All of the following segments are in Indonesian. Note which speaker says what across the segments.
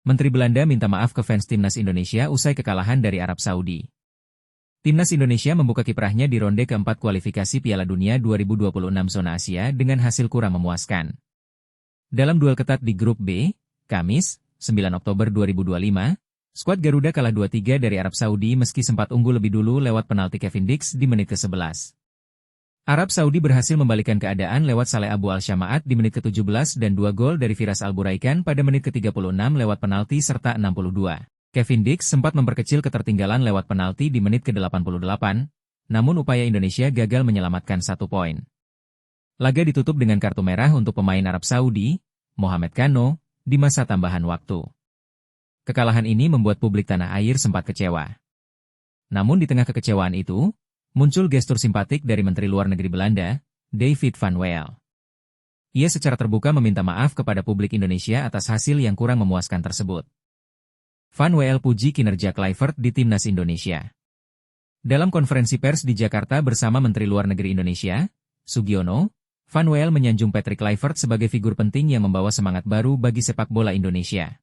Speaker 1: Menteri Belanda minta maaf ke fans timnas Indonesia usai kekalahan dari Arab Saudi. Timnas Indonesia membuka kiprahnya di ronde keempat kualifikasi Piala Dunia 2026 zona Asia dengan hasil kurang memuaskan. Dalam duel ketat di grup B, Kamis, 9 Oktober 2025, skuad Garuda kalah 2-3 dari Arab Saudi meski sempat unggul lebih dulu lewat penalti Kevin Dix di menit ke-11. Arab Saudi berhasil membalikkan keadaan lewat Saleh Abu Al-Syamaat di menit ke-17 dan 2 gol dari Firas Al-Buraikan pada menit ke-36 lewat penalti serta 62. Kevin Dix sempat memperkecil ketertinggalan lewat penalti di menit ke-88, namun upaya Indonesia gagal menyelamatkan 1 poin. Laga ditutup dengan kartu merah untuk pemain Arab Saudi, Mohamed Kano, di masa tambahan waktu. Kekalahan ini membuat publik tanah air sempat kecewa. Namun di tengah kekecewaan itu, muncul gestur simpatik dari Menteri Luar Negeri Belanda, David van Weel. Ia secara terbuka meminta maaf kepada publik Indonesia atas hasil yang kurang memuaskan tersebut. Van Weel puji kinerja Kluivert di timnas Indonesia. Dalam konferensi pers di Jakarta bersama Menteri Luar Negeri Indonesia, Sugiono, Van Weel menyanjung Patrick Kluivert sebagai figur penting yang membawa semangat baru bagi sepak bola Indonesia.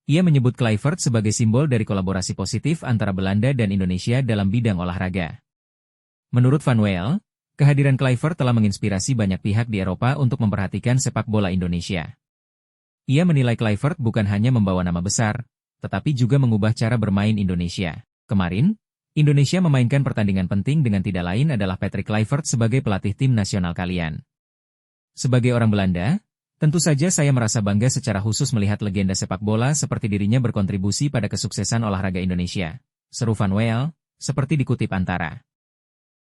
Speaker 1: Ia menyebut Kluivert sebagai simbol dari kolaborasi positif antara Belanda dan Indonesia dalam bidang olahraga. Menurut Van Weel, kehadiran Kluivert telah menginspirasi banyak pihak di Eropa untuk memperhatikan sepak bola Indonesia. Ia menilai Kluivert bukan hanya membawa nama besar, tetapi juga mengubah cara bermain Indonesia. Kemarin, Indonesia memainkan pertandingan penting dengan tidak lain adalah Patrick Kluivert sebagai pelatih tim nasional kalian. Sebagai orang Belanda, tentu saja saya merasa bangga secara khusus melihat legenda sepak bola seperti dirinya berkontribusi pada kesuksesan olahraga Indonesia, seru Van Weel, seperti dikutip Antara.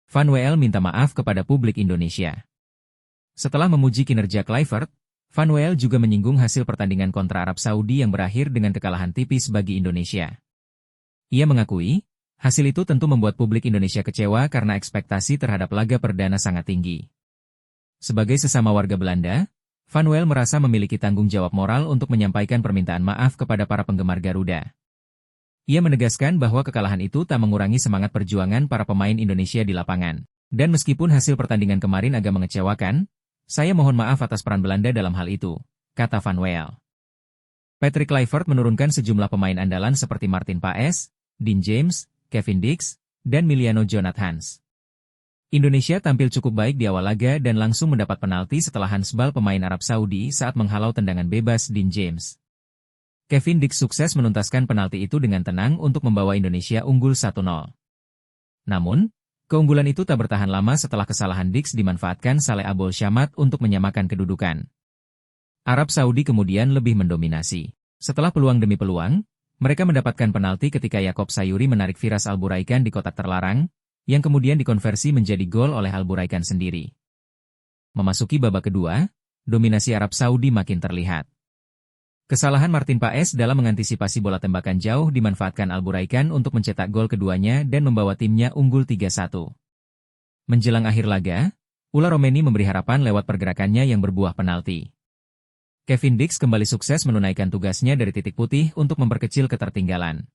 Speaker 1: Van Weel minta maaf kepada publik Indonesia. Setelah memuji kinerja Kluivert, Van Weel juga menyinggung hasil pertandingan kontra Arab Saudi yang berakhir dengan kekalahan tipis bagi Indonesia. Ia mengakui, hasil itu tentu membuat publik Indonesia kecewa karena ekspektasi terhadap laga perdana sangat tinggi. Sebagai sesama warga Belanda, Van Weel merasa memiliki tanggung jawab moral untuk menyampaikan permintaan maaf kepada para penggemar Garuda. Ia menegaskan bahwa kekalahan itu tak mengurangi semangat perjuangan para pemain Indonesia di lapangan. Dan meskipun hasil pertandingan kemarin agak mengecewakan, saya mohon maaf atas peran Belanda dalam hal itu, kata Van Weel. Patrick Kluivert menurunkan sejumlah pemain andalan seperti Martin Paes, Dean James, Kevin Dix, dan Miliano Jonathans. Indonesia tampil cukup baik di awal laga dan langsung mendapat penalti setelah handsball pemain Arab Saudi saat menghalau tendangan bebas Dean James. Kevin Dix sukses menuntaskan penalti itu dengan tenang untuk membawa Indonesia unggul 1-0. Namun, keunggulan itu tak bertahan lama setelah kesalahan Dix dimanfaatkan Saleh Abu Al-Syamaat untuk menyamakan kedudukan. Arab Saudi kemudian lebih mendominasi. Setelah peluang demi peluang, mereka mendapatkan penalti ketika Yaakob Sayuri menarik Firas Al-Buraikan di kotak terlarang, yang kemudian dikonversi menjadi gol oleh Al-Buraikan sendiri. Memasuki babak kedua, dominasi Arab Saudi makin terlihat. Kesalahan Martin Paes dalam mengantisipasi bola tembakan jauh dimanfaatkan Al-Buraikan untuk mencetak gol keduanya dan membawa timnya unggul 3-1. Menjelang akhir laga, Ula Romeni memberi harapan lewat pergerakannya yang berbuah penalti. Kevin Dix kembali sukses menunaikan tugasnya dari titik putih untuk memperkecil ketertinggalan.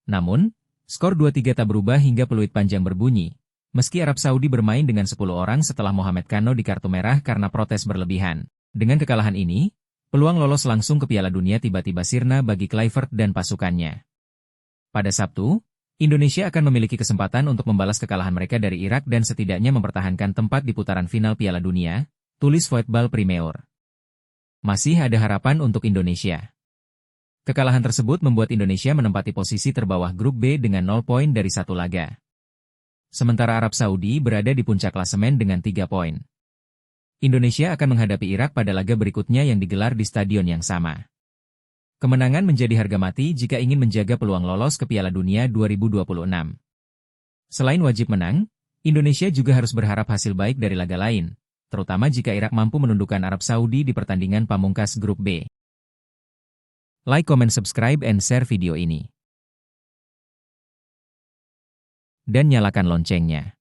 Speaker 1: Namun, skor 2-3 tak berubah hingga peluit panjang berbunyi, meski Arab Saudi bermain dengan 10 orang setelah Mohamed Kano di kartu merah karena protes berlebihan. Dengan kekalahan ini, peluang lolos langsung ke Piala Dunia tiba-tiba sirna bagi Kluivert dan pasukannya. Pada Sabtu, Indonesia akan memiliki kesempatan untuk membalas kekalahan mereka dari Irak dan setidaknya mempertahankan tempat di putaran final Piala Dunia, tulis Voetbal Primeur. Masih ada harapan untuk Indonesia. Kekalahan tersebut membuat Indonesia menempati posisi terbawah grup B dengan 0 poin dari 1 laga. Sementara Arab Saudi berada di puncak klasemen dengan 3 poin. Indonesia akan menghadapi Irak pada laga berikutnya yang digelar di stadion yang sama. Kemenangan menjadi harga mati jika ingin menjaga peluang lolos ke Piala Dunia 2026. Selain wajib menang, Indonesia juga harus berharap hasil baik dari laga lain, terutama jika Irak mampu menundukkan Arab Saudi di pertandingan pamungkas grup B. Like, comment, subscribe, and share video ini. Dan nyalakan loncengnya.